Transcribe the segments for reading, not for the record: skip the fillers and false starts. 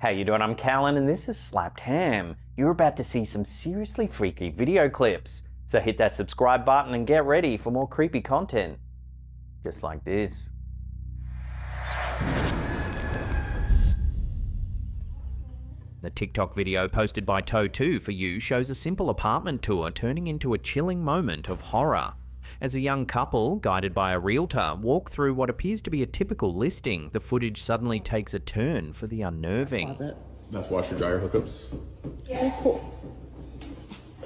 Hey, you doing? I'm Callan and this is Slapped Ham. You're about to see some seriously freaky video clips. So hit that subscribe button and get ready for more creepy content. Just like this. The TikTok video posted by Toe2 for you shows a simple apartment tour turning into a chilling moment of horror. As a young couple, guided by a realtor, walk through what appears to be a typical listing, the footage suddenly takes a turn for the unnerving. Closet. That's washer dryer hookups. Yeah. Cool.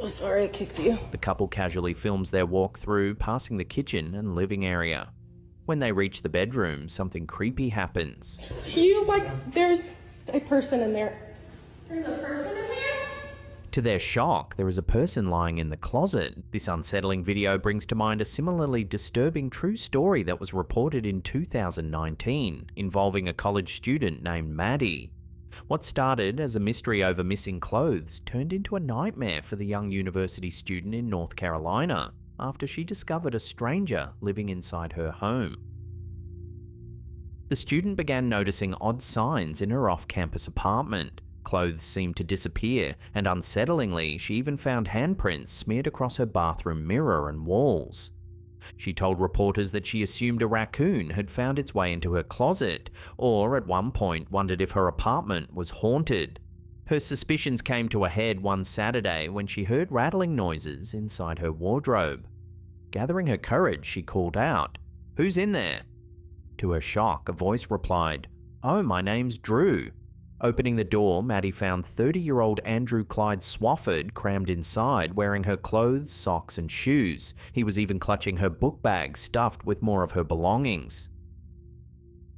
Oh, sorry, I kicked you. The couple casually films their walk through, passing the kitchen and living area. When they reach the bedroom, something creepy happens. There's a person in there. There's a person in there? To their shock, there is a person lying in the closet. This unsettling video brings to mind a similarly disturbing true story that was reported in 2019, involving a college student named Maddie. What started as a mystery over missing clothes turned into a nightmare for the young university student in North Carolina after she discovered a stranger living inside her home. The student began noticing odd signs in her off-campus apartment. Clothes seemed to disappear, and unsettlingly, she even found handprints smeared across her bathroom mirror and walls. She told reporters that she assumed a raccoon had found its way into her closet, or at one point wondered if her apartment was haunted. Her suspicions came to a head one Saturday when she heard rattling noises inside her wardrobe. Gathering her courage, she called out, "Who's in there?" To her shock, a voice replied, "Oh, my name's Drew." Opening the door, Maddie found 30-year-old Andrew Clyde Swafford crammed inside, wearing her clothes, socks, and shoes. He was even clutching her book bag stuffed with more of her belongings.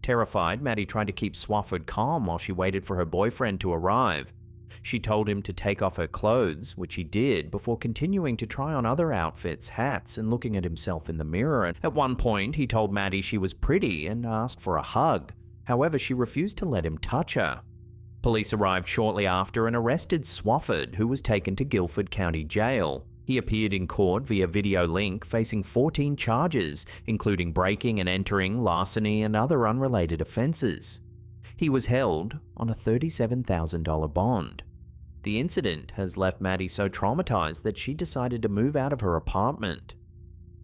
Terrified, Maddie tried to keep Swafford calm while she waited for her boyfriend to arrive. She told him to take off her clothes, which he did, before continuing to try on other outfits, hats, and looking at himself in the mirror. At one point, he told Maddie she was pretty and asked for a hug. However, she refused to let him touch her. Police arrived shortly after and arrested Swafford, who was taken to Guilford County Jail. He appeared in court via video link, facing 14 charges, including breaking and entering, larceny, and other unrelated offences. He was held on a $37,000 bond. The incident has left Maddie so traumatised that she decided to move out of her apartment.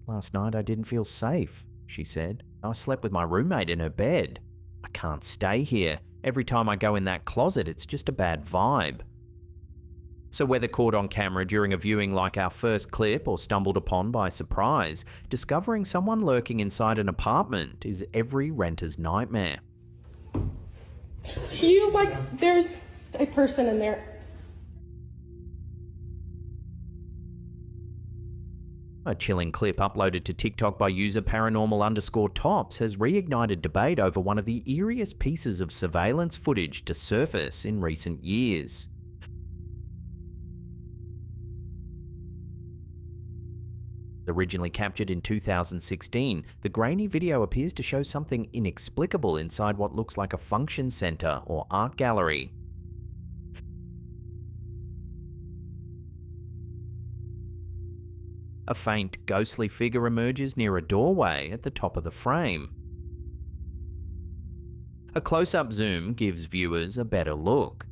"Last night I didn't feel safe," she said. "I slept with my roommate in her bed. I can't stay here. Every time I go in that closet, it's just a bad vibe." So whether caught on camera during a viewing like our first clip or stumbled upon by surprise, discovering someone lurking inside an apartment is every renter's nightmare. There's a person in there. A chilling clip uploaded to TikTok by user paranormal_tops has reignited debate over one of the eeriest pieces of surveillance footage to surface in recent years. Originally captured in 2016, the grainy video appears to show something inexplicable inside what looks like a function center or art gallery. A faint, ghostly figure emerges near a doorway at the top of the frame. A close-up zoom gives viewers a better look.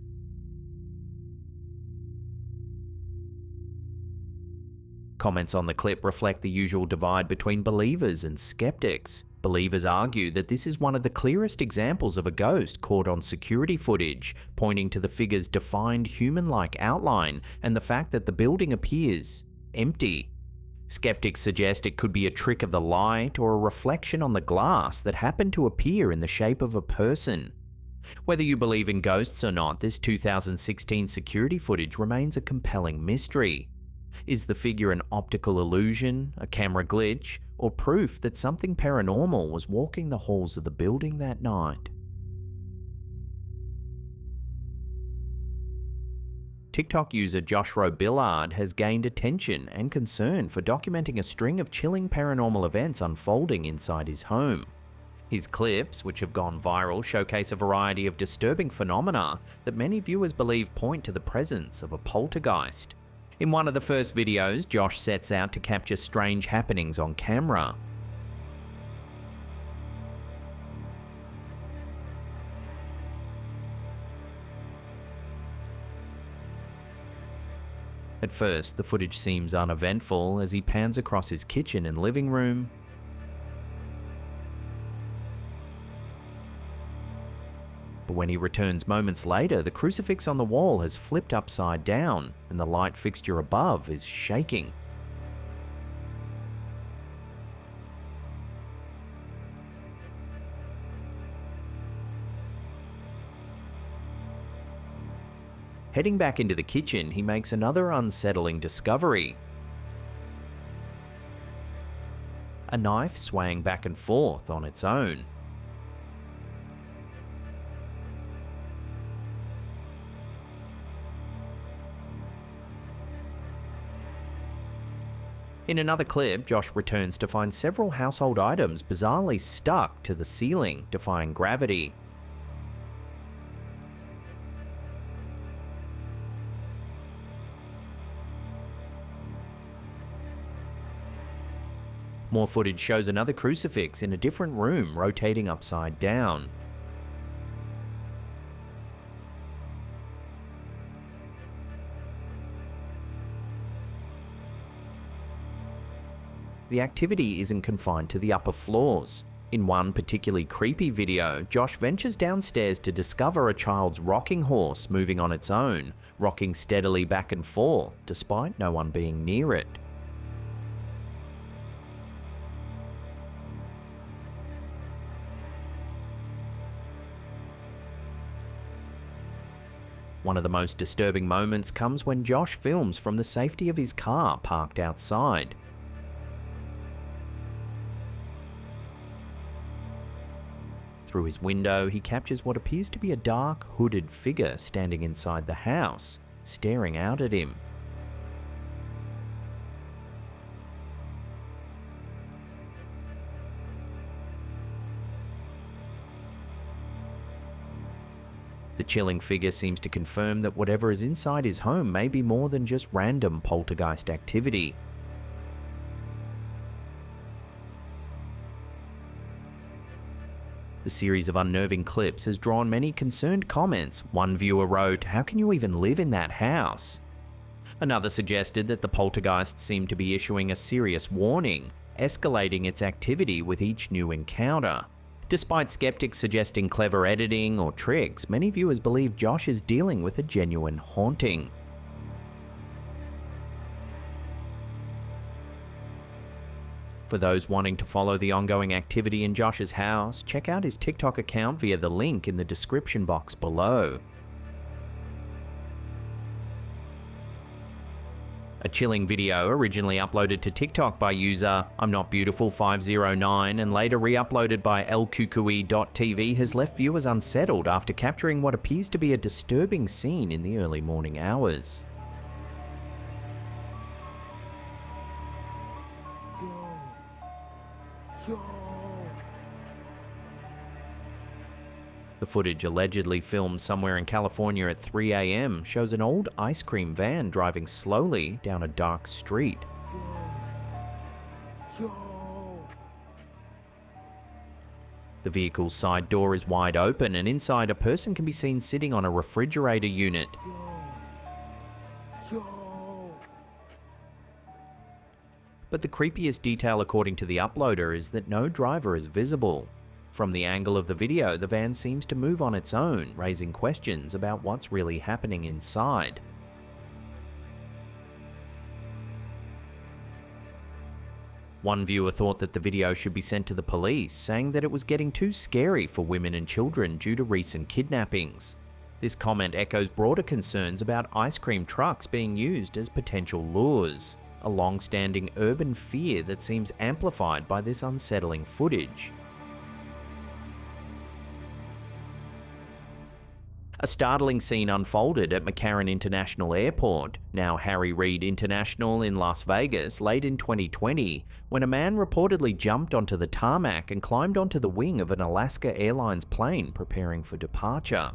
Comments on the clip reflect the usual divide between believers and skeptics. Believers argue that this is one of the clearest examples of a ghost caught on security footage, pointing to the figure's defined human-like outline and the fact that the building appears empty. Skeptics suggest it could be a trick of the light or a reflection on the glass that happened to appear in the shape of a person. Whether you believe in ghosts or not, this 2016 security footage remains a compelling mystery. Is the figure an optical illusion, a camera glitch, or proof that something paranormal was walking the halls of the building that night? TikTok user Joshua Billard has gained attention and concern for documenting a string of chilling paranormal events unfolding inside his home. His clips, which have gone viral, showcase a variety of disturbing phenomena that many viewers believe point to the presence of a poltergeist. In one of the first videos, Josh sets out to capture strange happenings on camera. At first, the footage seems uneventful as he pans across his kitchen and living room. But when he returns moments later, the crucifix on the wall has flipped upside down and the light fixture above is shaking. Heading back into the kitchen, he makes another unsettling discovery. A knife swaying back and forth on its own. In another clip, Josh returns to find several household items bizarrely stuck to the ceiling, defying gravity. More footage shows another crucifix in a different room rotating upside down. The activity isn't confined to the upper floors. In one particularly creepy video, Josh ventures downstairs to discover a child's rocking horse moving on its own, rocking steadily back and forth, despite no one being near it. One of the most disturbing moments comes when Josh films from the safety of his car parked outside. Through his window, he captures what appears to be a dark, hooded figure standing inside the house, staring out at him. The chilling figure seems to confirm that whatever is inside his home may be more than just random poltergeist activity. The series of unnerving clips has drawn many concerned comments. One viewer wrote, "How can you even live in that house?" Another suggested that the poltergeist seemed to be issuing a serious warning, escalating its activity with each new encounter. Despite skeptics suggesting clever editing or tricks, many viewers believe Josh is dealing with a genuine haunting. For those wanting to follow the ongoing activity in Josh's house, check out his TikTok account via the link in the description box below. A chilling video originally uploaded to TikTok by user I'mNotBeautiful509 and later re-uploaded by lkukui.tv has left viewers unsettled after capturing what appears to be a disturbing scene in the early morning hours. The footage, allegedly filmed somewhere in California at 3 a.m, shows an old ice cream van driving slowly down a dark street. The vehicle's side door is wide open and inside a person can be seen sitting on a refrigerator unit. But the creepiest detail according to the uploader is that no driver is visible. From the angle of the video, the van seems to move on its own, raising questions about what's really happening inside. One viewer thought that the video should be sent to the police, saying that it was getting too scary for women and children due to recent kidnappings. This comment echoes broader concerns about ice cream trucks being used as potential lures, a long-standing urban fear that seems amplified by this unsettling footage. A startling scene unfolded at McCarran International Airport, now Harry Reid International in Las Vegas, late in 2020, when a man reportedly jumped onto the tarmac and climbed onto the wing of an Alaska Airlines plane preparing for departure.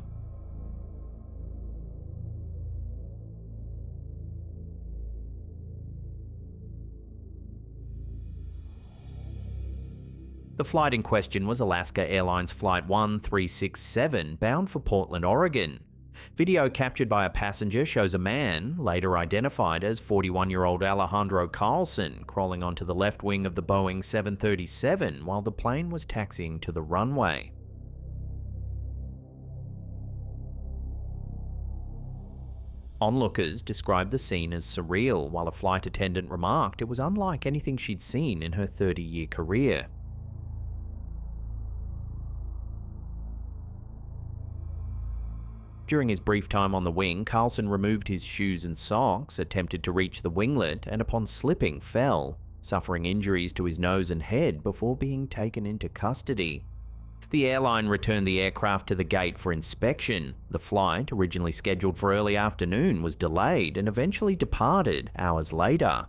The flight in question was Alaska Airlines Flight 1367, bound for Portland, Oregon. Video captured by a passenger shows a man, later identified as 41-year-old Alejandro Carlson, crawling onto the left wing of the Boeing 737 while the plane was taxiing to the runway. Onlookers described the scene as surreal, while a flight attendant remarked it was unlike anything she'd seen in her 30-year career. During his brief time on the wing, Carlson removed his shoes and socks, attempted to reach the winglet, and upon slipping, fell, suffering injuries to his nose and head before being taken into custody. The airline returned the aircraft to the gate for inspection. The flight, originally scheduled for early afternoon, was delayed and eventually departed hours later.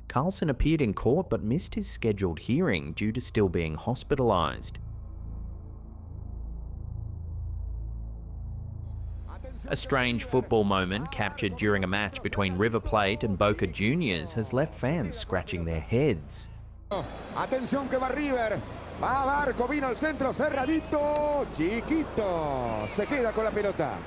Carlson appeared in court but missed his scheduled hearing due to still being hospitalized. A strange football moment captured during a match between River Plate and Boca Juniors has left fans scratching their heads. Atención que va River. Va Barco, vino al centro, cerradito, chiquito. Se queda con la pelota.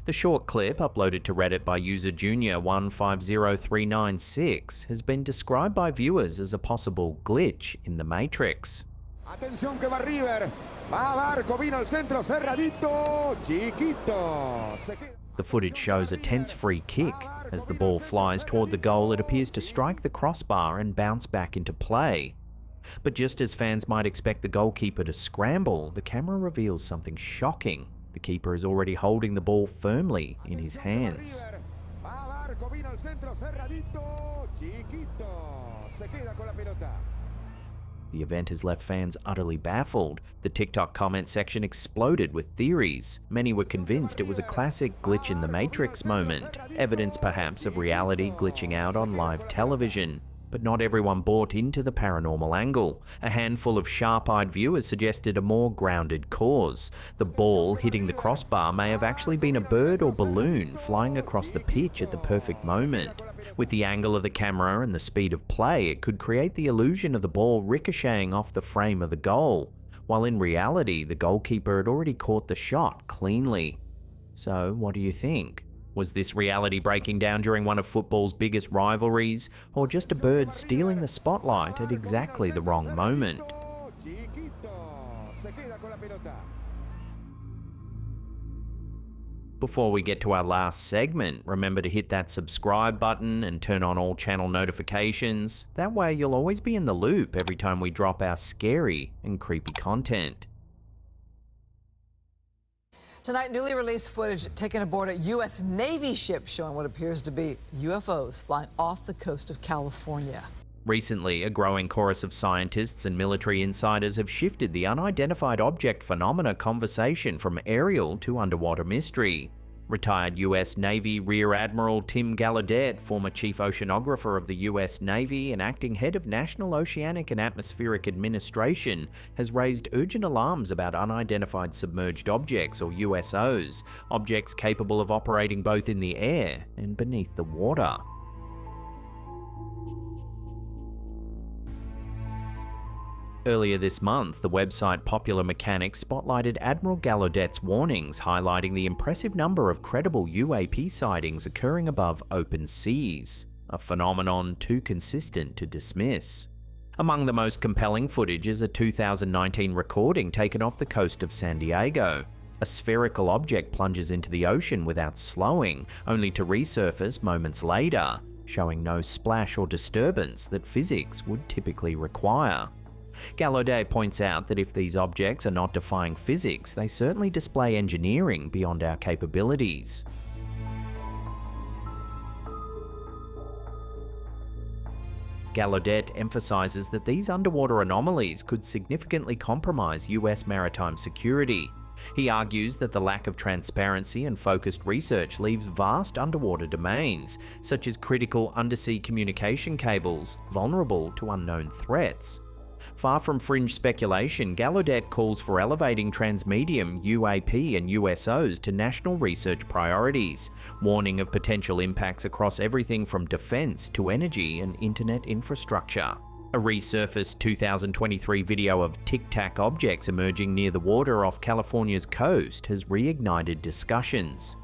The short clip, uploaded to Reddit by user Junior150396, has been described by viewers as a possible glitch in the Matrix. Atención que va River. Va Barco, vino al centro, cerradito, chiquito. Se queda. The footage shows a tense free kick. As the ball flies toward the goal, it appears to strike the crossbar and bounce back into play. But just as fans might expect the goalkeeper to scramble, the camera reveals something shocking. The keeper is already holding the ball firmly in his hands. The event has left fans utterly baffled. The TikTok comment section exploded with theories. Many were convinced it was a classic glitch in the Matrix moment, evidence perhaps of reality glitching out on live television. But not everyone bought into the paranormal angle. A handful of sharp-eyed viewers suggested a more grounded cause. The ball hitting the crossbar may have actually been a bird or balloon flying across the pitch at the perfect moment. With the angle of the camera and the speed of play, it could create the illusion of the ball ricocheting off the frame of the goal, while in reality, the goalkeeper had already caught the shot cleanly. So, what do you think? Was this reality breaking down during one of football's biggest rivalries, or just a bird stealing the spotlight at exactly the wrong moment? Before we get to our last segment, remember to hit that subscribe button and turn on all channel notifications. That way you'll always be in the loop every time we drop our scary and creepy content. Tonight, newly released footage taken aboard a U.S. Navy ship showing what appears to be UFOs flying off the coast of California. Recently, a growing chorus of scientists and military insiders have shifted the unidentified object phenomena conversation from aerial to underwater mystery. Retired U.S. Navy Rear Admiral Tim Gallaudet, former chief oceanographer of the U.S. Navy and acting head of National Oceanic and Atmospheric Administration, has raised urgent alarms about unidentified submerged objects, or USOs, objects capable of operating both in the air and beneath the water. Earlier this month, the website Popular Mechanics spotlighted Admiral Gallaudet's warnings, highlighting the impressive number of credible UAP sightings occurring above open seas, a phenomenon too consistent to dismiss. Among the most compelling footage is a 2019 recording taken off the coast of San Diego. A spherical object plunges into the ocean without slowing, only to resurface moments later, showing no splash or disturbance that physics would typically require. Gallaudet points out that if these objects are not defying physics, they certainly display engineering beyond our capabilities. Gallaudet emphasizes that these underwater anomalies could significantly compromise US maritime security. He argues that the lack of transparency and focused research leaves vast underwater domains, such as critical undersea communication cables, vulnerable to unknown threats. Far from fringe speculation, Gallaudet calls for elevating transmedium, UAP and USOs to national research priorities, warning of potential impacts across everything from defense to energy and internet infrastructure. A resurfaced 2023 video of tic-tac objects emerging near the water off California's coast has reignited discussions.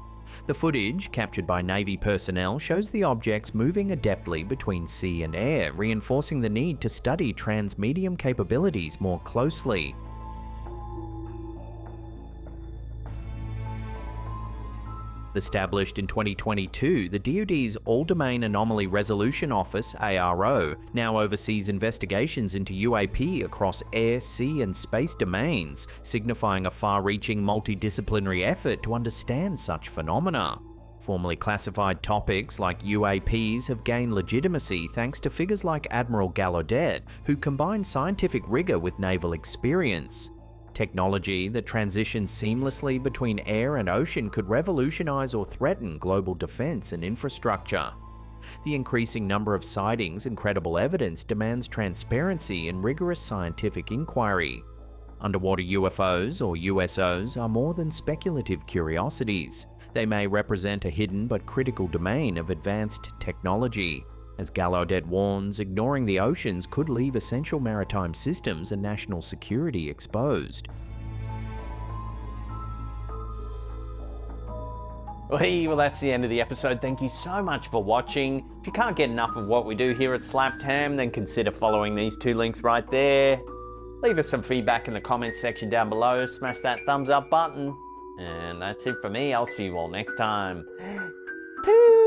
The footage, captured by Navy personnel, shows the objects moving adeptly between sea and air, reinforcing the need to study transmedium capabilities more closely. Established in 2022, the DoD's All-Domain Anomaly Resolution Office, ARO, now oversees investigations into UAP across air, sea, and space domains, signifying a far-reaching multidisciplinary effort to understand such phenomena. Formerly classified topics like UAPs have gained legitimacy thanks to figures like Admiral Gallaudet, who combine scientific rigor with naval experience. Technology that transitions seamlessly between air and ocean could revolutionize or threaten global defense and infrastructure. The increasing number of sightings and credible evidence demands transparency and rigorous scientific inquiry. Underwater UFOs, or USOs, are more than speculative curiosities. They may represent a hidden but critical domain of advanced technology. As Gallaudet warns, ignoring the oceans could leave essential maritime systems and national security exposed. Well, that's the end of the episode. Thank you so much for watching. If you can't get enough of what we do here at Slapped Ham, then consider following these two links right there. Leave us some feedback in the comments section down below. Smash that thumbs up button. And that's it for me. I'll see you all next time. Peace.